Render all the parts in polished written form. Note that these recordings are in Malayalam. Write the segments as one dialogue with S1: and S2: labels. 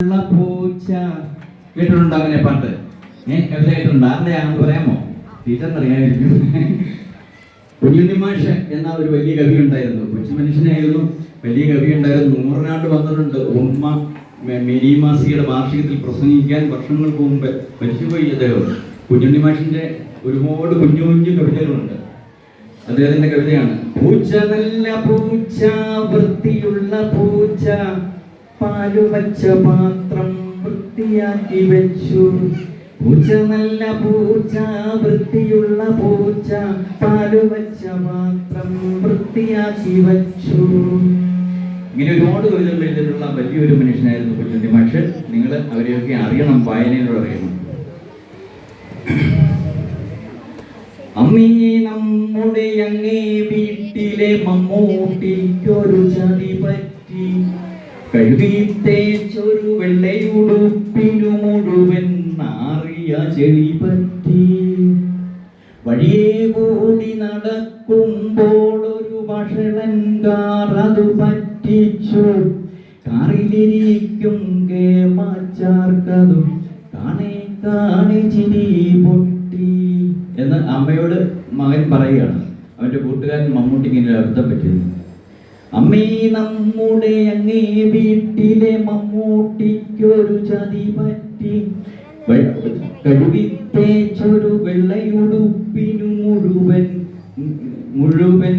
S1: പൂച്ച കേട്ടിട്ടുണ്ടോ? അങ്ങനെ പാട്ട് കവിത കേട്ടിട്ടുണ്ടോ? ആരുടെയാണെന്ന് പറയാമോ? ടീച്ചറിനറിയാമായിരിക്കും. കുഞ്ഞുണ്ണിമാഷ് എന്ന ഒരു വലിയ കവി ഉണ്ടായിരുന്നു. കൊച്ചു മനുഷ്യനായിരുന്നു, വലിയ കവി ഉണ്ടായിരുന്നു. നൂറിനാണ്ട് വന്നിട്ടുണ്ട്. ഉമ്മ മിനിമാസിയുടെ വാർഷികത്തിൽ പ്രസംഗിക്കാൻ വർഷങ്ങൾക്ക് മുമ്പ് മരിച്ചുപോയി അദ്ദേഹം. കുഞ്ഞുണ്ണിമാഷിന്റെ ഒരുപാട് കുഞ്ഞു കുഞ്ഞു കവിതകളുണ്ട്. അദ്ദേഹത്തിന്റെ കവിതയാണ്: പൂച്ച നല്ല പൂച്ച, വൃത്തിയുള്ള പൂച്ച, പാലു വച്ച പാത്രം വൃത്തിയാക്കി വെച്ചു. പൂച്ച നല്ല പൂച്ച, വൃത്തിയുള്ള പൂച്ച, പാലു വച്ച പാത്രം വൃത്തിയാക്കി വെച്ചു. ഇങ്ങനെ ഒരുപാട് കവിതകൾ എഴുതിയിട്ടുള്ള വലിയൊരു മനുഷ്യനായിരുന്നു കുഞ്ഞുണ്ണി മാഷ്. നിങ്ങൾ അവരെയൊക്കെ അറിയണം, വായനയിലൂടെ അറിയണം. അമ്മീ നമ്മുടെ അങ്ങേ വീട്ടിലെ മമ്മൂട്ടിക്കൊരു ചതി പറ്റി. കഴുകി തേച്ചൊരു വെള്ളയുടുപ്പിനു മുഴുവൻ നാറിയ ചെളി പറ്റി. വഴിയെ കൂടി നടക്കുമ്പോൾ ഒരു വഷളൻ കാർ അത് പറ്റിച്ചു. കാറിലിരിക്കും കേമാച്ചാർക്കതും കാണേ കാണേ ചിരി പൊട്ടി എന്ന് അമ്മയോട് മകൻ പറയുകയാണ്. അവന്റെ കൂട്ടുകാരൻ മമ്മൂട്ടിക്ക് ഇങ്ങനെ അബദ്ധം പറ്റിയത്. അമ്മേ നമ്മുടെ അങ്ങേ വീട്ടിലെ മമ്മൂട്ടിക്കൊരു ചതി പറ്റി. കഴുകി തേച്ചൊരു വെള്ളയുടുപ്പിനു മുഴുവൻ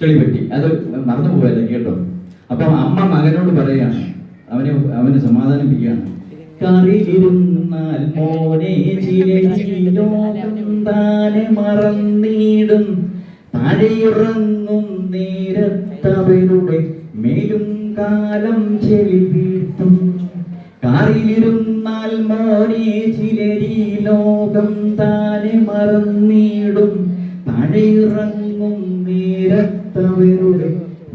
S1: ചെളി പറ്റി. അത് മറന്നു പോയല്ലേ, കേട്ടോ? അപ്പൊ അമ്മ മകനോട് പറയാണ്, അവന് സമാധാനിപ്പിക്കുകയാണ്. കറിയിരുന്നാൽ മോനെ ചിലയിലോനെ മറന്നിടും, താഴെയിറങ്ങും നേരത്തവരുടെ മേലും കാലം ചെളി വീഴ്ത്തും. കാറിലിരുന്നാൽ മോനെ ചിലരി ലോകം താനെ മറന്നിടും, താഴെയിറങ്ങും നേരത്തവരുടെ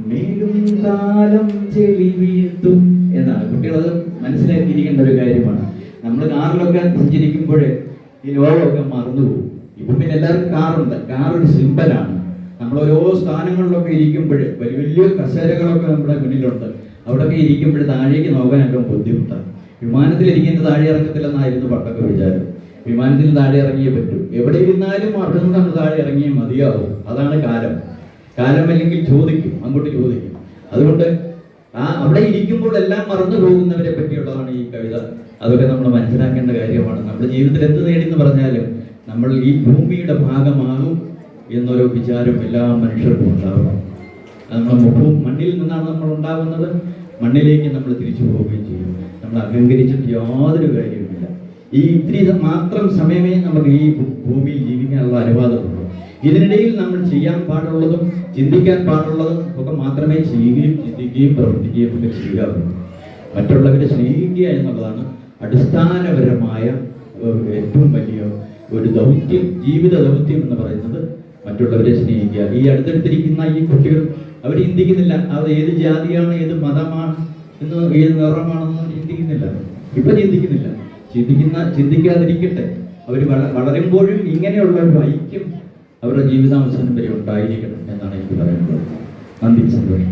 S1: മേലും കാലം ചെളി വീഴ്ത്തും എന്നാണ്. കുട്ടികളത് മനസ്സിലാക്കിയിരിക്കേണ്ട ഒരു കാര്യമാണ്. നമ്മൾ കാറിലൊക്കെ സഞ്ചരിക്കുമ്പോൾ ഈ ലോകമൊക്കെ മറന്നുപോകും. ഇപ്പം പിന്നെ എല്ലാവർക്കും കാറുണ്ട്. കാർ ഒരു സിമ്പലാണ്. നമ്മൾ ഓരോ സ്ഥാനങ്ങളിലൊക്കെ ഇരിക്കുമ്പോൾ വലിയ വലിയ കസേരകളൊക്കെ നമ്മുടെ മുന്നിലുണ്ട്. അവിടെയൊക്കെ ഇരിക്കുമ്പോൾ താഴേക്ക് നോക്കാനൊക്കെ ബുദ്ധിമുട്ടാണ്. വിമാനത്തിൽ ഇരിക്കുന്നത് താഴെ ഇറക്കത്തില്ലെന്നായിരുന്നു പണ്ടൊക്കെ വിചാരം. വിമാനത്തിൽ താഴെ ഇറങ്ങിയേ പറ്റൂ. എവിടെ ഇരുന്നാലും അവിടെ നിന്നാണ് താഴെ ഇറങ്ങിയേ മതിയാവും. അതാണ് കാലം. കാലം അല്ലെങ്കിൽ ചോദിക്കും, അങ്ങോട്ട് ചോദിക്കും. അതുകൊണ്ട് അവിടെ ഇരിക്കുമ്പോൾ എല്ലാം മറന്നു പോകുന്നവരെ പറ്റിയുള്ളതാണ് ഈ കവിത. അതൊക്കെ നമ്മൾ മനസ്സിലാക്കേണ്ട കാര്യമാണ്. നമ്മുടെ ജീവിതത്തിൽ എന്ത് നേടിയെന്ന് പറഞ്ഞാലും നമ്മൾ ഈ ഭൂമിയുടെ ഭാഗമാകും എന്നൊരു വിചാരം എല്ലാ മനുഷ്യർക്കും ഉണ്ടാവണം. നമ്മുടെ മുഖവും മണ്ണിൽ നിന്നാണ് നമ്മൾ ഉണ്ടാകുന്നത്, മണ്ണിലേക്ക് നമ്മൾ തിരിച്ചു പോവുകയും ചെയ്യും. നമ്മൾ അഹങ്കരിച്ചിട്ട് യാതൊരു കാര്യവുമില്ല. ഈ ഇത്തിരി മാത്രം സമയമേ നമുക്ക് ഈ ഭൂമിയിൽ ജീവിക്കാനുള്ള അനുവാദമുള്ളൂ. ഇതിനിടയിൽ നമ്മൾ ചെയ്യാൻ പാടുള്ളതും ചിന്തിക്കാൻ പാടുള്ളതും ഒക്കെ മാത്രമേ ചെയ്യുകയും ചിന്തിക്കുകയും പ്രവർത്തിക്കുകയും ഒക്കെ ചെയ്യാറുള്ളൂ. മറ്റുള്ളവരെ സ്നേഹിക്കുക എന്നുള്ളതാണ് അടിസ്ഥാനപരമായ ഏറ്റവും വലിയ ഒരു ദൗത്യം, ജീവിത ദൗത്യം എന്ന് പറയുന്നത്. മറ്റുള്ളവരെ സ്നേഹിക്കുക. ഈ അടുത്തടുത്തിരിക്കുന്ന ഈ കുട്ടികൾ അവർ ചിന്തിക്കുന്നില്ല അത് ഏത് ജാതിയാണ്, ഏത് മതമാണ് എന്ന്, ഏത് നിറമാണെന്ന് ചിന്തിക്കുന്നില്ല. ഇപ്പൊ ചിന്തിക്കാതിരിക്കട്ടെ. അവർ വളരുമ്പോഴും ഇങ്ങനെയുള്ള ഒരു ഐക്യം അവരുടെ ജീവിതാവസാനം വരെ ഉണ്ടായിരിക്കണം എന്നാണ് എനിക്ക് പറയാനുള്ളത്. നന്ദി, സന്തോഷം.